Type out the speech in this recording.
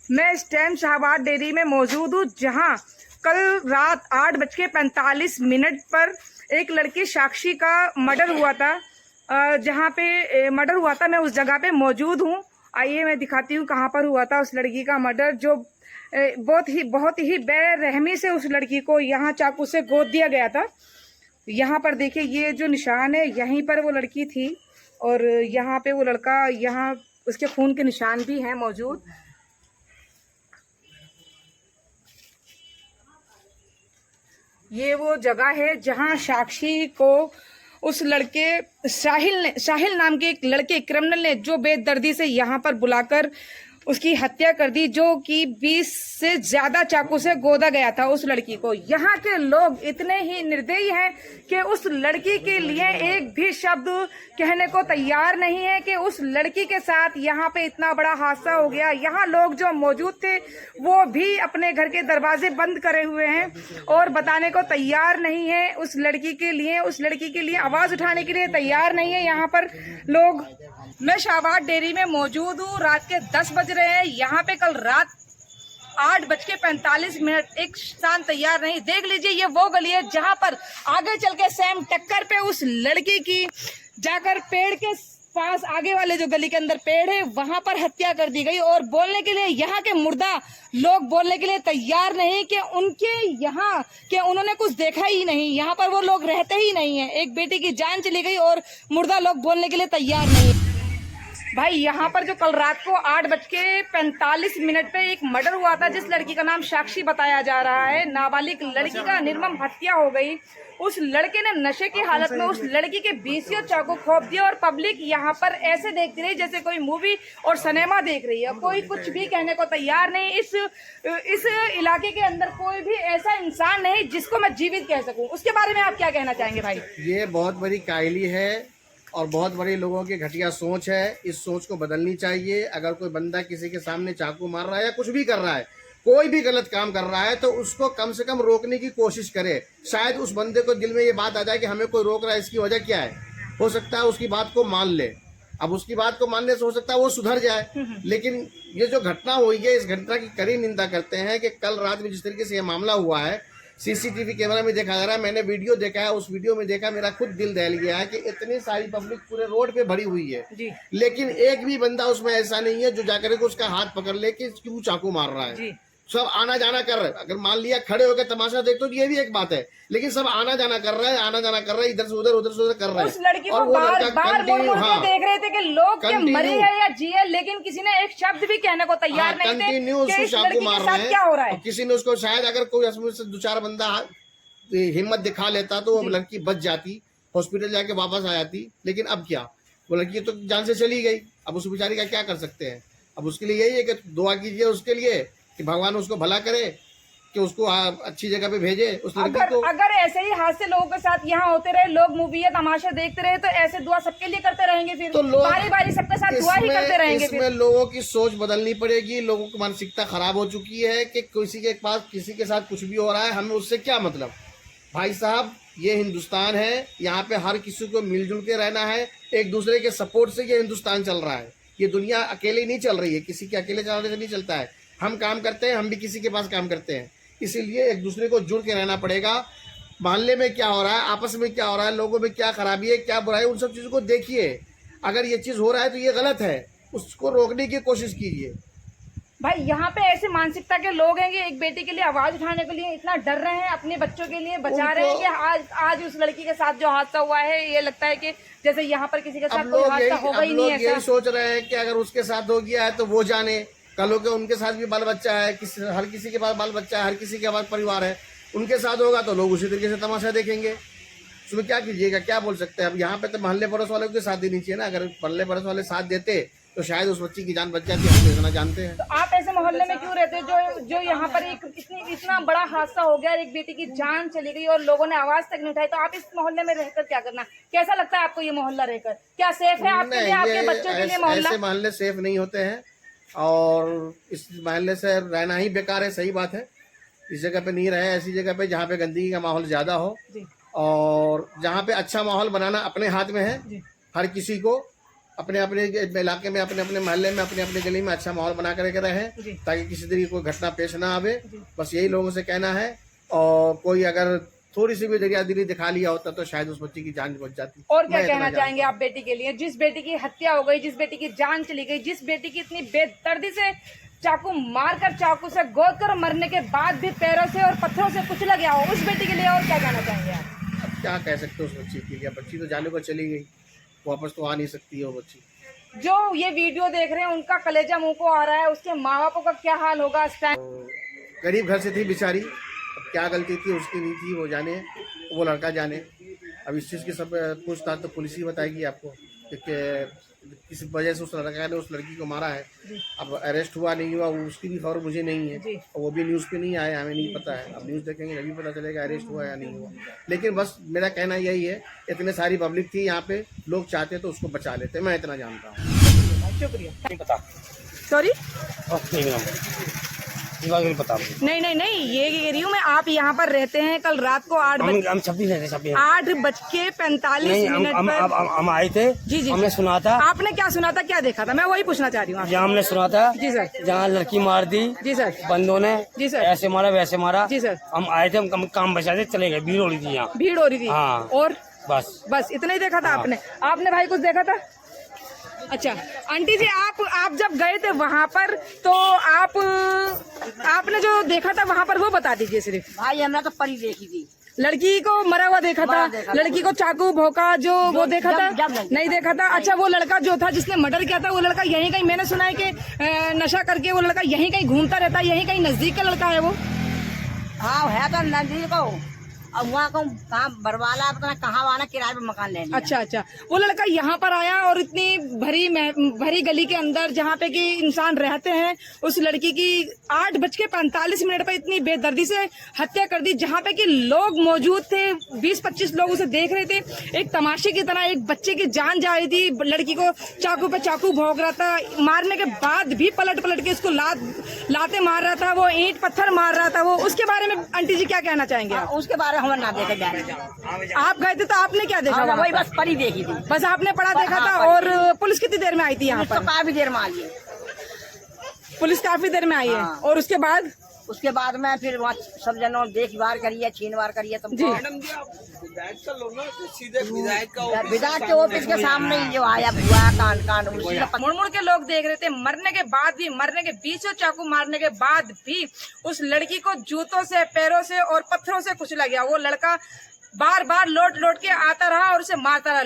मैं इस time Shahabad dairy में मौजूद हूँ, जहाँ कल रात 8:45 पर एक लड़की साक्षी का मर्डर हुआ था। जहाँ पे मर्डर हुआ था, मैं उस जगह पे मौजूद हूँ। आइए मैं दिखाती हूँ कहाँ पर हुआ था उस लड़की का मर्डर, जो बहुत ही बेरहमी से उस लड़की को यहाँ चाकू से गोद दिया गया था। यहाँ पर देखिए, ये जो निशान है, यहीं पर वो लड़की थी और यहाँ पे वो लड़का, यहाँ उसके खून के निशान भी हैं मौजूद। ये वो जगह है जहां साक्षी को उस लड़के साहिल नाम के एक लड़के क्रिमिनल ने जो बेदर्दी से यहाँ पर बुलाकर उसकी हत्या कर दी, जो कि 20 से ज्यादा चाकू से गोदा गया था उस लड़की को। यहाँ के लोग इतने ही निर्दयी हैं कि उस लड़की के लिए एक भी शब्द कहने को तैयार नहीं है कि उस लड़की के साथ यहाँ पे इतना बड़ा हादसा हो गया। यहाँ लोग जो मौजूद थे वो भी अपने घर के दरवाजे बंद करे हुए हैं और बताने को तैयार नहीं है उस लड़की के लिए आवाज उठाने के लिए तैयार नहीं है यहाँ पर लोग। मैं शाहबाद डेयरी में मौजूद हूँ, रात के 10 बज रहे हैं। यहाँ पे कल रात 8:45 एक शान तैयार नहीं। देख लीजिए, ये वो गली है जहाँ पर आगे चल के सेम टक्कर पे उस लड़की की जाकर पेड़ के पास, आगे वाले जो गली के अंदर पेड़ है, वहां पर हत्या कर दी गई। और बोलने के लिए यहाँ के मुर्दा लोग बोलने के लिए तैयार नहीं कि उनके यहाँ के उन्होंने कुछ देखा ही नहीं, यहाँ पर वो लोग रहते ही नहीं है। एक बेटी की जान चली गई और मुर्दा लोग बोलने के लिए तैयार नहीं। भाई, यहाँ पर जो कल रात को 8:45 पे एक मर्डर हुआ था, जिस लड़की का नाम साक्षी बताया जा रहा है, नाबालिग लड़की का निर्मम हत्या हो गई। उस लड़के ने नशे की हालत में उस लड़की के 20 चाकू खोप दिया और पब्लिक यहाँ पर ऐसे देखती रही जैसे कोई मूवी और सिनेमा देख रही है। कोई कुछ भी कहने को तैयार नहीं। इस इलाके के अंदर कोई भी ऐसा इंसान नहीं जिसको मैं जीवित कह सकूं। उसके बारे में आप क्या कहना चाहेंगे भाई? ये बहुत बड़ी कायली है और बहुत बड़े लोगों की घटिया सोच है। इस सोच को बदलनी चाहिए। अगर कोई बंदा किसी के सामने चाकू मार रहा है या कुछ भी कर रहा है, कोई भी गलत काम कर रहा है, तो उसको कम से कम रोकने की कोशिश करे। शायद उस बंदे को दिल में ये बात आ जाए कि हमें कोई रोक रहा है, इसकी वजह क्या है। हो सकता है उसकी बात को मान ले। अब उसकी बात को मानने से हो सकता है वो सुधर जाए। लेकिन ये जो घटना हुई है, इस घटना की कड़ी निंदा करते हैं कि कल रात में जिस तरीके से ये मामला हुआ है, सीसीटीवी कैमरा में देखा जा रहा है। मैंने वीडियो देखा है, उस वीडियो में देखा, मेरा खुद दिल दहल गया है कि इतनी सारी पब्लिक पूरे रोड पे भरी हुई है जी। लेकिन एक भी बंदा उसमें ऐसा नहीं है जो जाकर के उसका हाथ पकड़ ले कि क्यों चाकू मार रहा है जी। सब आना जाना कर रहे हैं। अगर मान लिया खड़े होकर तमाशा देखते तो ये भी एक बात है, लेकिन सब आना जाना कर रहा है, इधर से उधर कर रहे हैं। उस लड़की को बार मुड़ के देख रहे थे कि लोग क्या मरी है या जी है, लेकिन किसी ने एक शब्द भी कहने को तैयार नहीं थे कि इस लड़की के साथ क्या हो रहा है। किसी ने उसको, शायद अगर कोई उसमें से 2-4 बंदा हिम्मत दिखा लेता तो वो लड़की बच जाती, हॉस्पिटल जाके वापस आ जाती। लेकिन अब क्या, वो लड़की तो जान से चली गई। अब उस बेचारी का क्या कर सकते हैं। अब उसके लिए यही है कि दुआ कीजिए उसके लिए कि भगवान उसको भला करे, कि उसको अच्छी जगह पे भेजे उस लड़की को। अगर ऐसे ही हादसे लोगों के साथ यहाँ होते रहे, लोग मूवी या तमाशा देखते रहे, तो ऐसे दुआ सबके लिए करते रहेंगे। फिर तो बारी बारी सबके साथ दुआ ही करते रहेंगे। इसमें लोगों की सोच बदलनी पड़ेगी। लोगों की मानसिकता खराब हो चुकी है कि किसी के पास किसी के साथ कुछ भी हो रहा है, हमें उससे क्या मतलब। भाई साहब, ये हिंदुस्तान है, यहाँ पे हर किसी को मिलजुल के रहना है। एक दूसरे के सपोर्ट से ये हिंदुस्तान चल रहा है। ये दुनिया अकेले नहीं चल रही है, किसी के अकेले चलने से नहीं चलता है। हम काम करते हैं, हम भी किसी के पास काम करते हैं। इसीलिए एक दूसरे को जुड़ के रहना पड़ेगा। मोहल्ले में क्या हो रहा है, आपस में क्या हो रहा है, लोगों में क्या खराबी है, क्या बुराई है, उन सब चीज़ों को देखिए। अगर ये चीज़ हो रहा है तो ये गलत है, उसको रोकने की कोशिश कीजिए। भाई, यहाँ पे ऐसी मानसिकता के लोग हैं कि एक बेटी के लिए आवाज उठाने के लिए इतना डर रहे हैं, अपने बच्चों के लिए बचा रहे हैं कि आज उस लड़की के साथ जो हादसा हुआ है, ये लगता है कि जैसे यहाँ पर किसी के साथ कोई हादसा होगा ही नहीं। यही सोच रहे हैं कि अगर उसके साथ हो गया है तो वो जाने, कल हो के उनके साथ भी बाल बच्चा है, हर किसी के पास बाल बच्चा है, हर किसी के पास परिवार है, उनके साथ होगा तो लोग उसी तरीके से तमाशा देखेंगे। उसमें क्या कीजिएगा, क्या बोल सकते हैं। अब यहाँ पे तो मोहल्ले पड़ोस वालों के साथ देनी चाहिए ना। अगर मोहल्ले पड़ोस वाले साथ देते तो शायद उस बच्ची की जान बच जाती, हम इतना जानते हैं। तो आप ऐसे मोहल्ले में क्यों रहते हो जो यहाँ पर इतना बड़ा हादसा हो गया, एक बेटी की जान चली गई और लोगों ने आवाज तक नहीं उठाई, तो आप इस मोहल्ले में रहकर क्या करना, कैसा लगता है आपको ये मोहल्ला रहकर? क्या सेफ है आपके लिए, आपके बच्चों के लिए मोहल्ला? ऐसे मोहल्ले सेफ नहीं होते हैं और इस मोहल्ले से रहना ही बेकार है। सही बात है, इस जगह पे नहीं रहे, ऐसी जगह पे जहाँ पे गंदगी का माहौल ज्यादा हो और जहाँ पे अच्छा माहौल बनाना अपने हाथ में है हर किसी को। अपने अपने इलाके में, अपने अपने मोहल्ले में, अपने अपने गली में अच्छा माहौल बना करके रहें, ताकि किसी तरीके कोई घटना पेश ना आवे। बस यही लोगों से कहना है। और कोई अगर थोड़ी सी भी दरियादिली दिखा लिया होता तो शायद उस बच्ची की जान बच जाती। और क्या कहना चाहेंगे आप बेटी के लिए, जिस बेटी की हत्या हो गई, जिस बेटी की जान चली गई, जिस बेटी की इतनी बेदर्दी से चाकू मारकर, चाकू से गोद कर मरने के बाद भी पैरों से और पत्थरों से कुचला गया हो, उस बेटी के लिए और क्या कहना चाहेंगे आप? अब क्या कह सकते हो उस बच्ची के लिए? बच्ची तो जाने को चली गई, वापस तो आ नहीं सकती है वो बच्ची। जो ये वीडियो देख रहे हैं उनका कलेजा मुंह को आ रहा है, उसके माँ बापों का क्या हाल होगा इस टाइम? गरीब घर से थी बेचारी, अब क्या गलती थी उसकी नहीं थी, वो जाने, वो लड़का जाने। अब इस चीज़ की सब पूछताछ तो पुलिस ही बताएगी आपको कि किस वजह से उस लड़का ने उस लड़की को मारा है। अब अरेस्ट हुआ नहीं हुआ उसकी भी खबर मुझे नहीं है, और वो भी न्यूज़ पे नहीं आया, हमें नहीं पता है। अब न्यूज़ देखेंगे तभी पता चलेगा अरेस्ट हुआ या नहीं हुआ। लेकिन बस मेरा कहना यही है, इतने सारी पब्लिक थी यहाँ पे, लोग चाहते तो उसको बचा लेते, मैं इतना जानता हूँ। शुक्रिया। नहीं पता। सॉरी, नहीं पता। नहीं नहीं नहीं, ये कह रही हूँ मैं, आप यहाँ पर रहते हैं। कल रात को 8:45 पर हम आए थे। जी जी, हमने सुना था। आपने क्या सुना था, क्या देखा था? मैं वही पूछना चाह रही हूँ। जहाँ हमने सुना था जी सर, जहाँ लड़की मार दी जी सर, बंदों ने, जी सर, ऐसे मारा वैसे मारा। जी सर, हम आए थे, हम काम बचा थे, चले गए। भीड़ हो रही थी यहाँ, भीड़ हो रही थी। हाँ। और बस इतना ही देखा था हाँ। आपने भाई कुछ देखा था? अच्छा आंटी जी, आप जब गए थे वहाँ पर तो आपने जो देखा था वहाँ पर वो बता दीजिए सिर्फ। भाई हमने तो परी देखी थी, लड़की को मरा हुआ देखा था, लड़की को चाकू भोंका जो वो देखा था? नहीं देखा था। अच्छा, वो लड़का जो था जिसने मर्डर किया था, वो लड़का यहीं कहीं, मैंने सुना है कि नशा करके वो लड़का यहीं कहीं घूमता रहता है, यहीं कहीं नजदीक का लड़का है वो? हाँ है तो नजदीक को। अब वहाँ को कहाँ बरवाला पता कहाँ आना, किराए पे मकान ले लिया। अच्छा, वो लड़का यहाँ पर आया और इतनी भरी गली के अंदर जहाँ पे कि इंसान रहते हैं, उस लड़की की 8:45 पर इतनी बेदर्दी से हत्या कर दी, जहाँ पे कि लोग मौजूद थे, 20-25 लोग उसे देख रहे थे। एक तमाशे की तरह एक बच्चे की जान जा रही थी, लड़की को चाकू पे चाकू भोंक रहा था, मारने के बाद भी पलट के उसको लाते मार रहा था, वो ईंट पत्थर मार रहा था वो। उसके बारे में आंटी जी क्या कहना चाहेंगे आप? उसके बारे में हम ना देखे जाए। आप गए थे तो आपने क्या देखा? वही बस परी देखी थी, बस आपने पढ़ा देखा था। और पुलिस कितनी देर में आई थी यहाँ पर? काफी देर में आई है पुलिस, काफी देर में आई है। और उसके बाद में फिर वहाँ सब जनों देख बार करिए, छीन बार करिए। तुम जी विधायक के ऑफिस के सामने ही जो आया हुआ कांड मुड़ के लोग देख रहे थे। मरने के बाद भी, मरने के बीचों चाकू मारने के बाद भी उस लड़की को जूतों से, पैरों से और पत्थरों से कुचला गया। वो लड़का बार लौट के आता रहा और उसे मारता रहा।